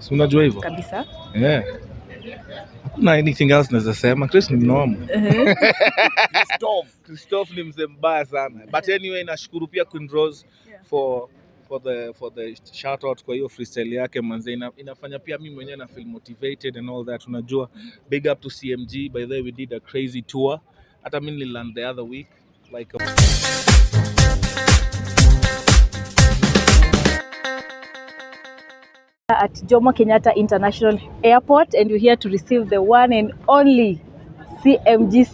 Si unajua hivyo? Kabisa. Yeah. Hakuna anything else naweza sema. Chris ni mnomo. Kristoff ni mzee mbaya sana. But anyway, nashukuru pia Queen Rose for the shout out kwa hiyo freestyle yake manze, inafanya pia mimi mwenyewe na feel motivated and all that. Unajua, big up to CMG. By the way, we did a crazy tour. Hata mimi nililand the other week like at Jomo Kenyatta International Airport, and you're here to receive the one and only CMG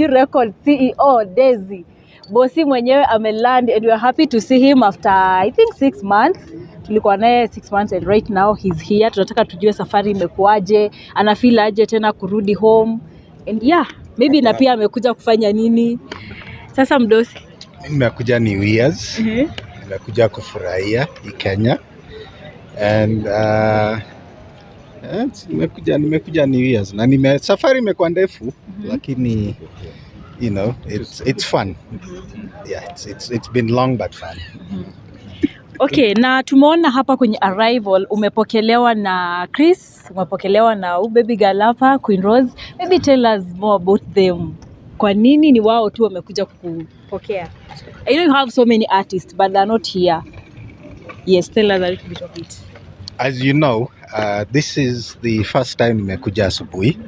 Record CEO Desi. Bosi mwenyewe ameland, and we are happy to see him after I think 6 months. Tulikuwa naye 6 months and right now he's here. Tunataka tujue safari imekuaje, anafeel aje tena kurudi home, and yeah, maybe na pia amekuja kufanya nini sasa. Mdosi, nimekuja New Year's, nimekuja kufurahia Kenya, and nimekuja New Year's na safari imekuwa ndefu, lakini you know, it's fun. Yeah, it's been long but fun. Okay, na tumeona hapa kwenye arrival umepokelewa na Chris, umepokelewa na baby girl hapa Queen Rose. Maybe tell us more about them. Kwa nini ni wao tu wamekuja kukupokea? I know you have so many artists but they're not here. Yes, tell us a little bit of it. As you know, this is the first time nimekuja asubuhi.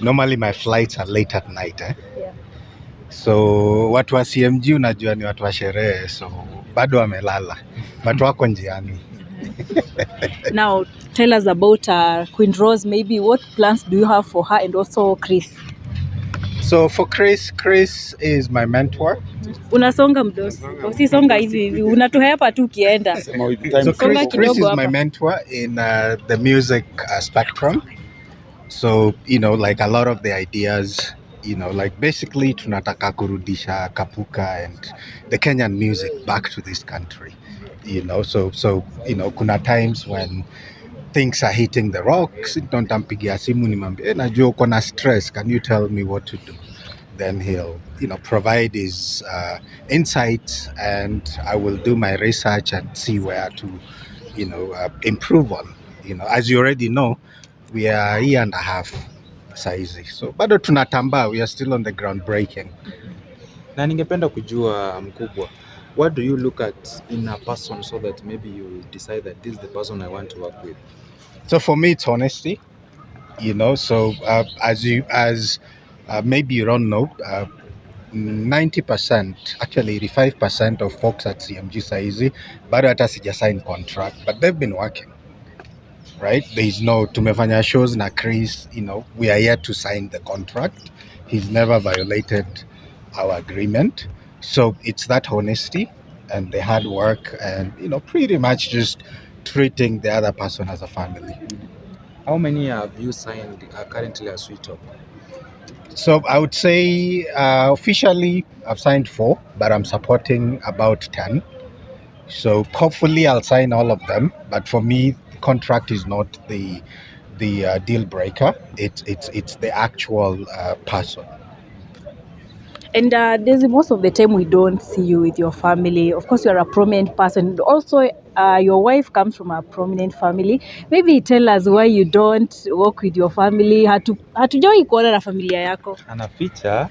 Normally my flights are late at night. Yeah. So watu wa CMG unajua ni watu wa sherehe, so bado wamelala. Watu wako njiani. Now tell us about Queen Rose. Maybe what plans do you have for her and also Chris? So for Chris is my mentor. Unasonga Mdosi. Usisonga hivi. Unatuhepa tu kienda. So Chris is my mentor in the music spectrum. So, you know, like a lot of the ideas, you know, like basically tunataka kurudisha kapuka and the Kenyan music back to this country. You know, so you know, kuna times when things are hitting the rocks, nitampigia simu nimwambie najua uko na stress, can you tell me what to do? Then he'll, you know, provide his insights, and I will do my research and see where to, you know, improve on. You know, as you already know, we are a year and a half saizi, so bado tunatamba, we are still on the ground breaking. Na ningependa kujua mkubwa, what do you look at in a person so that maybe you decide that this is the person I want to work with? So for me, it's honesty, you know. So as maybe you don't know, 90%, actually 85% of folks at CMG saizi bado hata sija sign contract, but they've been working, right? There is no tumefanya shows na Chris, you know, we are yet to sign the contract. He's never violated our agreement. So it's that honesty and the hard work and, you know, pretty much just treating the other person as a family. How many have you signed currently as we talk? So I would say officially I've signed 4, but I'm supporting about 10. So hopefully I'll sign all of them. But for me, the contract is not the deal breaker. It's the actual person. And there's most of the time we don't see you with your family. Of course, you are a prominent person. Also, your wife comes from a prominent family. Maybe tell us why you don't work with your family. Hatujai kuona na familia yako. Anaficha.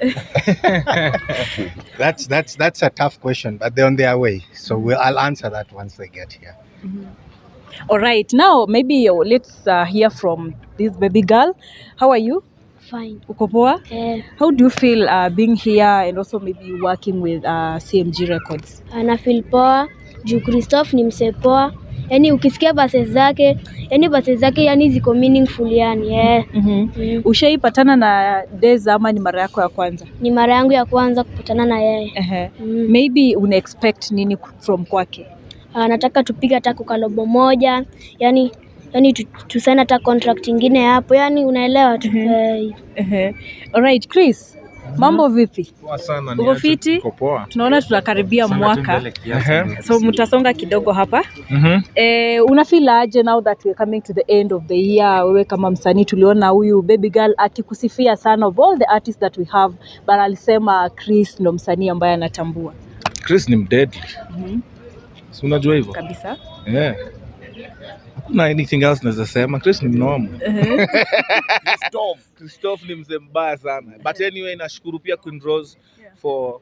That's a tough question, but they're on their way. So I'll answer that once they get here. Mm-hmm. All right. Now, maybe let's hear from this baby girl. How are you? Fine. Uko poa? How do you feel being here and also maybe working with CMG Records? Ana feel poa, juu Kristoff ni mse poa. Yani ukisikia verses zake, yani ziko meaningful yani. Ushaipatana na Dez ama ni mara yako ya kkwanza? Ni mara yangu ya kwanza kupatana na yeye. Maybe una expect nini from kwake? Nataka tupige hata kukalobo moja, yani tusaini hata contract ingine hapo, yani unaelewa tu. Alright, Chris, mambo vipi? Poa sana, uko fiti? Uko poa. Tunaona tunakaribia mwaka, so mtasonga kidogo hapa. Unafeel aje now that we're coming to the end of the year? Wewe kama msanii tuliona huyu baby girl akikusifia sana of all the artists that we have, but alisema Chris ndo msanii ambaye anatambua. Chris ni mdeadly. Si unajua hivyo? Kabisa. Yeah. Na anything else naweza sema, Chris ni mnoma. Kristoff ni mzee mbaya sana. But anyway, nashukuru pia Queen Rose for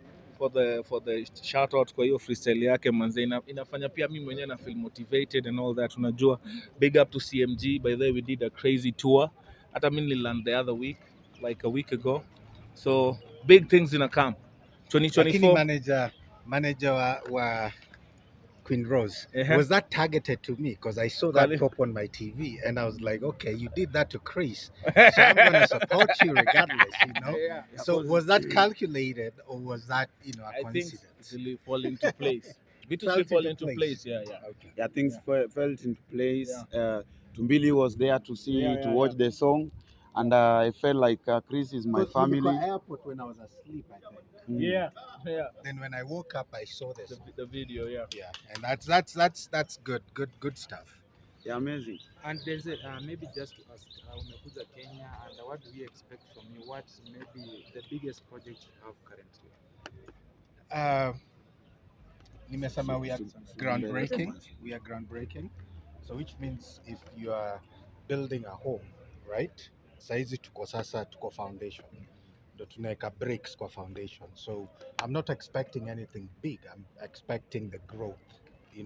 the shout out kwa hiyo freestyle yake manze, inafanya pia mimi mwenyewe na feel motivated and all that. Unajua, big up to CMG. By the way, we did a crazy tour. Hata mimi nililand the other week, like a week ago. So big things in a camp 2024. Lakini manager wa Queen Rose, was that targeted to me? Because I saw that pop on my TV and I was like, okay, you did that to Chris, so I'm going to support you regardless, you know? Yeah. So was that calculated or was that, a coincidence? I think it fall into place. It fall into place. Yeah. Okay. Yeah, things fell into place. Tumbili was there to watch the song, and I felt like Chris is my family. Airport when I was asleep, I think. Yeah. Then when I woke up, I saw the video. Yeah. And that's good stuff. Yeah, amazing. And there's maybe just to ask, umekuja Kenya, and what do we expect from you? What maybe the biggest project you have currently? Nimesema we are groundbreaking. So which means if you are building a home, right? Saizi tuko foundation. Tunaweka bricks kwa foundation. So I'm not expecting anything big. I'm expecting the growth.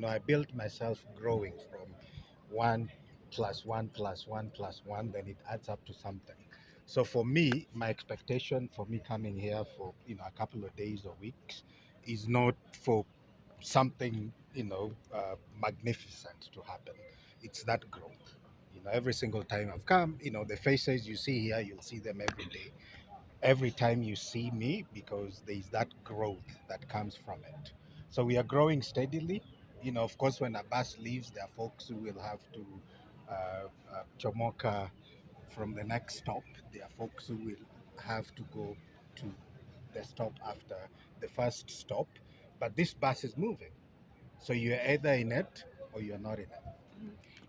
I built myself growing from 1 + 1 + 1 + 1, then it adds up to something. So for me, my expectation for me coming here for a couple of days or weeks is not for something magnificent to happen. It's that growth. Every single time I've come, the faces you see here, you'll see them every day. Every time you see me, because there's that growth that comes from it. So we are growing steadily. Of course, when a bus leaves, there are folks who will have to chomoka from the next stop. There are folks who will have to go to the stop after the first stop. But this bus is moving. So you're either in it or you're not in it.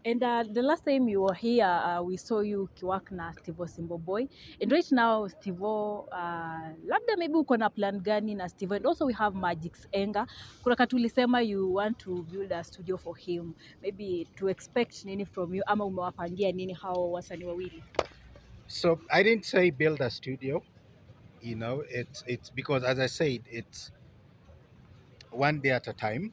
And the last time you were here, we saw you ukiwork na Steve Simbo Boy. And right now, Steve, labda maybe uko na plan gani na Steve? And also we have Magic's Enga. Kuna kati ulisema you want to build a studio for him. Maybe to expect nini from you, ama umewapangia nini hao wasanii wawili? So I didn't say build a studio. It's because, as I said, it's one day at a time.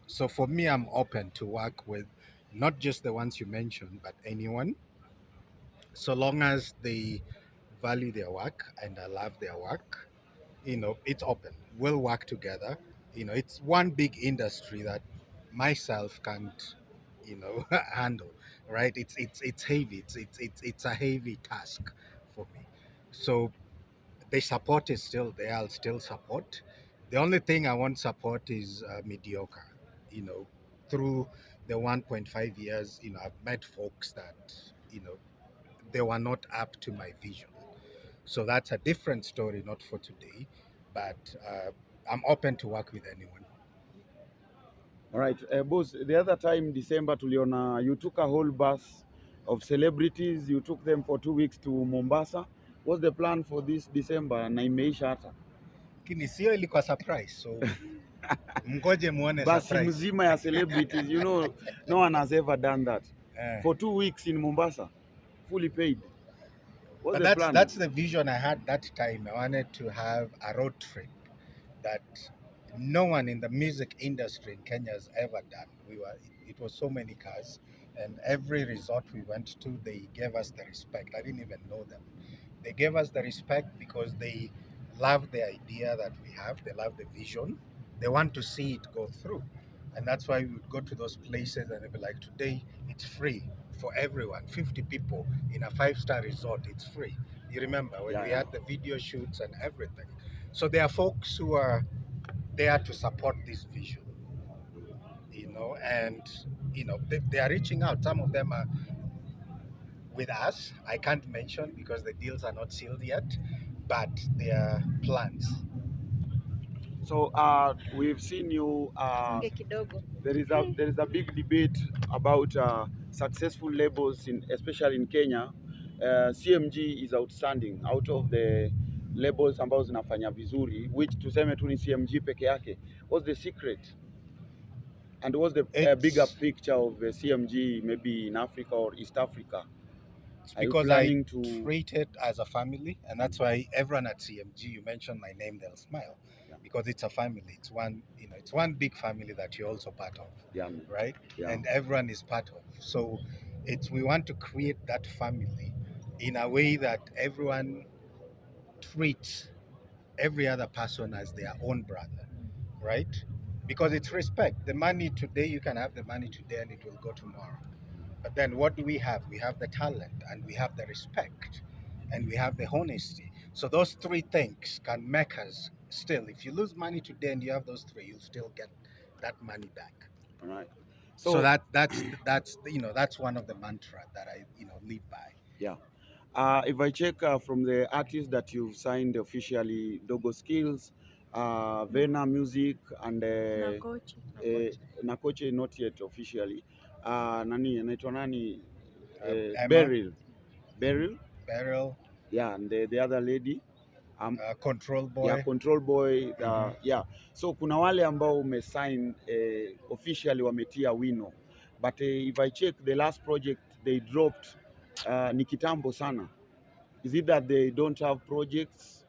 So for me, I'm open to work with not just the ones you mentioned, but anyone, so long as they value their work and I love their work. It's open. We'll work together. It's one big industry that myself can't handle, right? It's heavy. It's a heavy task for me. So the support is still there. I'll still support. The only thing I won't support is mediocre. Through the 1.5 years, I've met folks that, they were not up to my vision. So that's a different story, not for today, but I'm open to work with anyone. All right, boss, the other time, December, tuliona, you took a whole bus of celebrities. You took them for 2 weeks to Mombasa. What's the plan for this December? Na imeisha hata. Kini sio ilikuwa surprise, so mgoje muone basi surprise. Mzima ya celebrities, no one has ever done that. For 2 weeks in Mombasa, fully paid. What's the plan? That's the vision I had that time. I wanted to have a road trip that no one in the music industry in Kenya has ever done. It was so many cars, and every resort we went to, they gave us the respect. I didn't even know them. They gave us the respect because they love the idea that we have. They love the vision. They want to see it go through. And that's why we would go to those places and they'd be like, today it's free for everyone. 50 people in a 5-star resort, it's free. You remember when we had the video shoots and everything. So there are folks who are there to support this vision, and they are reaching out. Some of them are with us. I can't mention because the deals are not sealed yet, but there are plans. So we've seen you. There is a big debate about successful labels, especially in Kenya. CMG is outstanding out of the labels ambazo zinafanya vizuri, which tuseme tu ni CMG peke yake. What's the secret? And what's the bigger picture of the CMG, maybe in Africa or East Africa? It's Are you because planning I to treat it as a family, and that's why everyone at CMG, you mention my name, they'll smile, Yeah. because it's a family. It's one, it's one big family that you're also part of, Yeah. right? Yeah. And everyone is part of. So we want to create that family in a way that everyone treats every other person as their own brother, right? Because it's respect. The money today, you can have the money today and it will go tomorrow. But then what do we have? We have the talent and we have the respect and we have the honesty. So those three things can make us still. If you lose money today and you have those three, you'll still get that money back. All right. So that's one of the mantra that I live by. Yeah. If I check from the artists that you've signed officially, Dogo Skills, Vena Music, and Nakoche not yet officially. Nani anaitwa nani? Emma, Beryl. Beryl, Yeah, and the other lady. Control Boy. Yeah, Control Boy. Yeah. So kuna wale ambao umesign officially wametia wino. But if I check the last project they dropped ni kitambo sana. Is it that they don't have projects?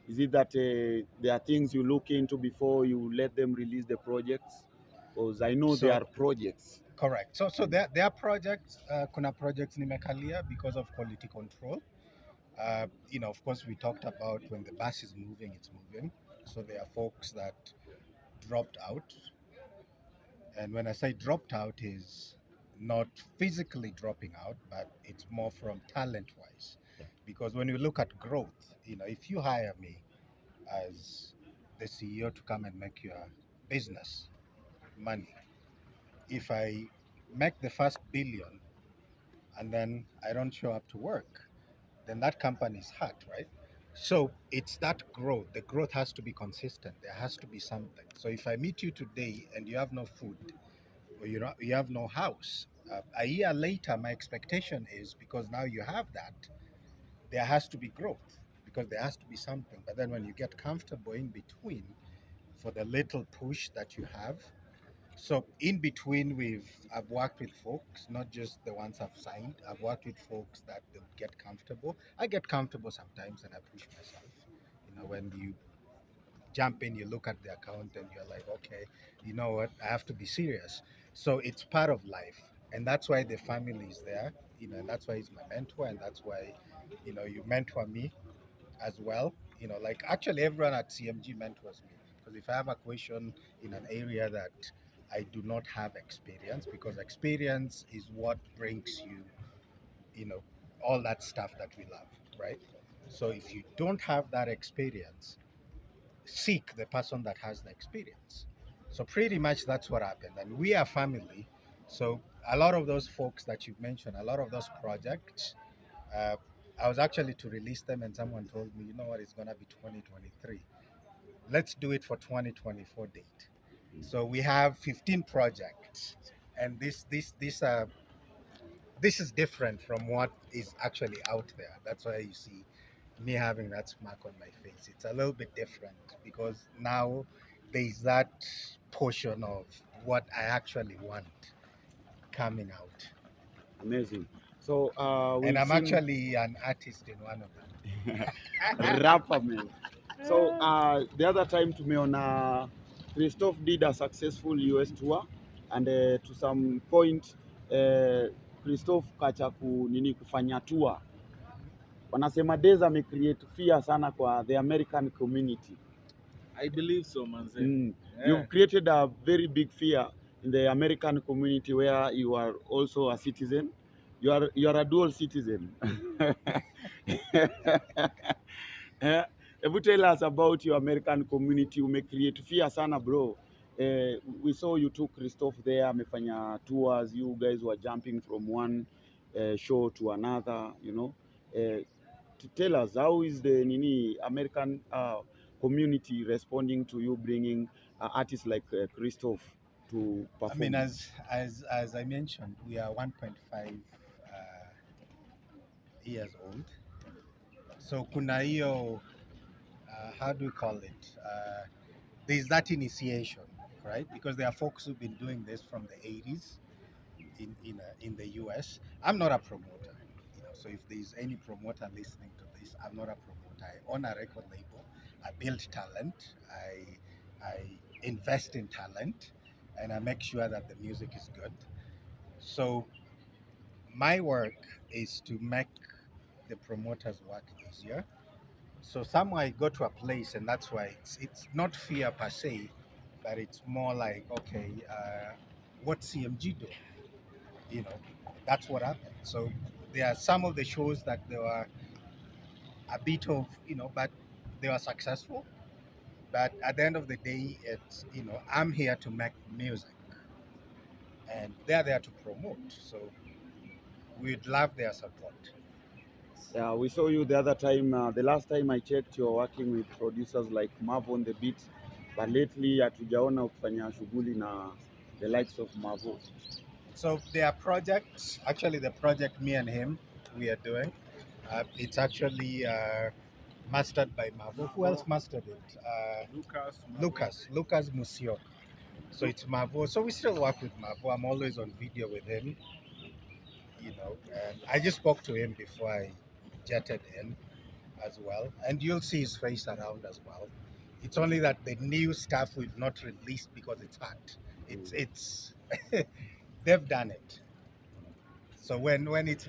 Is it that there are things you look into before you let them release the projects? Because I know there are projects. Correct. So there are projects. Kuna projects nimekalia because of quality control. Of course, we talked about when the bus is moving, it's moving. So there are folks that dropped out. And when I say dropped out, is not physically dropping out, but it's more from talent-wise. Because when you look at growth, if you hire me as the CEO to come and make your business money, if I make the first billion and then I don't show up to work, then that company is hurt, right? So it's that growth. The growth has to be consistent. There has to be something. So if I meet you today and you have no food, or you have no house, a year later, my expectation is, because now you have that, there has to be growth, because there has to be something. But then when you get comfortable in between, for the little push that you have, so in between, I've worked with folks, not just the ones I've signed. I've worked with folks that they would get comfortable. I get comfortable sometimes, and I push myself. When you jump in, you look at the account, and you're like, okay, you know what? I have to be serious. So it's part of life, and that's why the family is there. And that's why he's my mentor, and that's why, you mentor me as well. Like actually everyone at CMG mentors me, because if I have a question in an area that I do not have experience, because experience is what brings you, all that stuff that we love, right? So if you don't have that experience, seek the person that has the experience. So pretty much that's what happened. And we are family. So a lot of those folks that you've mentioned, a lot of those projects, I was actually to release them, and someone told me, you know what, it's gonna be 2023. Let's do it for 2024 date. So we have 15 projects, and this is different from what is actually out there. That's why you see me having that smirk on my face. It's a little bit different because now there's that portion of what I actually want coming out. Amazing. So and I'm actually an artist in one of them. rapper man. So the other time tumeona Kristoff did a successful US tour, and to some point Kristoff kacha kufanya tour. Wanasema Deza amecreate fear sana kwa the American community. I believe so, manze. Yeah. You've created a very big fear in the American community where you are also a citizen. You are a dual citizen. Ebu tell us about your American community. Create fear sana bro. We saw you took Kristoff there, amefanya tours. You guys were jumping from one show to another, to tell us, how is the American community responding to you bringing artists like Kristoff to perform? I mean, as I mentioned, we are 1.5 years old. So kuna hiyo, how do we call it? There's that initiation right? Because there are folks who've been doing this from the 80s in the US. I'm not a promoter, so if there's any promoter listening to this, I'm not a promoter. I own a record label. I build talent. I invest in talent, and I make sure that the music is good. So my work is to make the promoters work easier. So somewhere I go to a place, and that's why it's not fear per se, but it's more like, okay, what CMG do? That's what happened. So there are some of the shows that they were a bit of, but they were successful. But at the end of the day, it's, I'm here to make music, and they're there to promote. So we'd love their support. Yeah, we saw you the other time. The last time I checked, you're working with producers like Mavo on the beat, but lately hatujaona ukifanya shughuli na the likes of Mavo. So there are projects. Actually, the project me and him we are doing, it's actually mastered by Mavo. Who else mastered it? Lucas Musiok. So it's Mavo. So we still work with Mavo. I'm always on video with him. And I just spoke to him before I jetted in as well. And you'll see his face around as well. It's only that the new stuff we've not released because it's hard. It's they've done it. So when it's